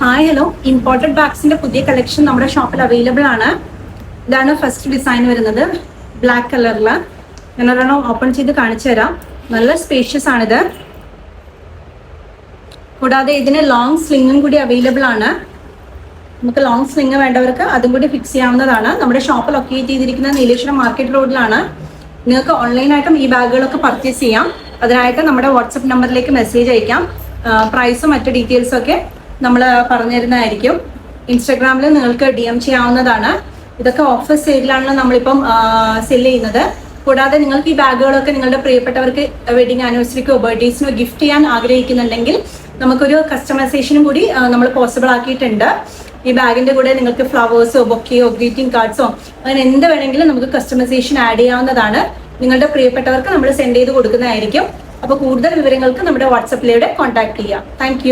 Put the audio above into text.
Hi hello, imported ബാഗ്സിന്റെ പുതിയ collection നമ്മുടെ ഷോപ്പിൽ അവൈലബിൾ ആണ്. ഇതാണ് ഫസ്റ്റ് ഡിസൈൻ വരുന്നത്, ബ്ലാക്ക് കളറിൽ. ഞാൻ ഒരെണ്ണം ഓപ്പൺ ചെയ്ത് കാണിച്ചു തരാം. നല്ല സ്പേഷ്യസ് ആണിത്. കൂടാതെ ഇതിന് ലോങ് സ്ലിങ്ങും കൂടി അവൈലബിൾ ആണ്. നമുക്ക് ലോങ് സ്ലിങ് വേണ്ടവർക്ക് അതും കൂടി ഫിക്സ് ചെയ്യാവുന്നതാണ്. നമ്മുടെ ഷോപ്പ് ലൊക്കേറ്റ് ചെയ്തിരിക്കുന്നത് നീലേശ്വരം മാർക്കറ്റ് റോഡിലാണ്. നിങ്ങൾക്ക് ഓൺലൈനായിട്ടും ഈ ബാഗുകളൊക്കെ പർച്ചേസ് ചെയ്യാം. അതിനായിട്ട് നമ്മുടെ വാട്സപ്പ് നമ്പറിലേക്ക് മെസ്സേജ് അയക്കാം. പ്രൈസും മറ്റു ഡീറ്റെയിൽസും ഒക്കെ നമ്മൾ പറഞ്ഞു തരുന്നതായിരിക്കും. ഇൻസ്റ്റാഗ്രാമിൽ നിങ്ങൾക്ക് DM ചെയ്യാവുന്നതാണ്. ഇതൊക്കെ ഓഫർ സെയിലാണല്ലോ നമ്മളിപ്പം സെല് ചെയ്യുന്നത്. കൂടാതെ നിങ്ങൾക്ക് ഈ ബാഗുകളൊക്കെ നിങ്ങളുടെ പ്രിയപ്പെട്ടവർക്ക് വെഡിങ് ആനിവേഴ്സറിക്കോ ബർത്ത്ഡേസിനോ ഗിഫ്റ്റ് ചെയ്യാൻ ആഗ്രഹിക്കുന്നുണ്ടെങ്കിൽ നമുക്കൊരു കസ്റ്റമൈസേഷനും കൂടി നമ്മൾ പോസിബിൾ ആക്കിയിട്ടുണ്ട്. ഈ ബാഗിന്റെ കൂടെ നിങ്ങൾക്ക് ഫ്ലവേഴ്സോ ബൊക്കെയോ ഗ്രീറ്റിംഗ് കാർഡ്സോ അങ്ങനെ എന്ത് വേണമെങ്കിലും നമുക്ക് കസ്റ്റമൈസേഷൻ ആഡ് ചെയ്യാവുന്നതാണ്. നിങ്ങളുടെ പ്രിയപ്പെട്ടവർക്ക് നമ്മൾ സെൻഡ് ചെയ്ത് കൊടുക്കുന്നതായിരിക്കും. അപ്പോൾ കൂടുതൽ വിവരങ്ങൾക്ക് നമ്മുടെ വാട്സപ്പിലൂടെ കോൺടാക്ട് ചെയ്യാം. താങ്ക്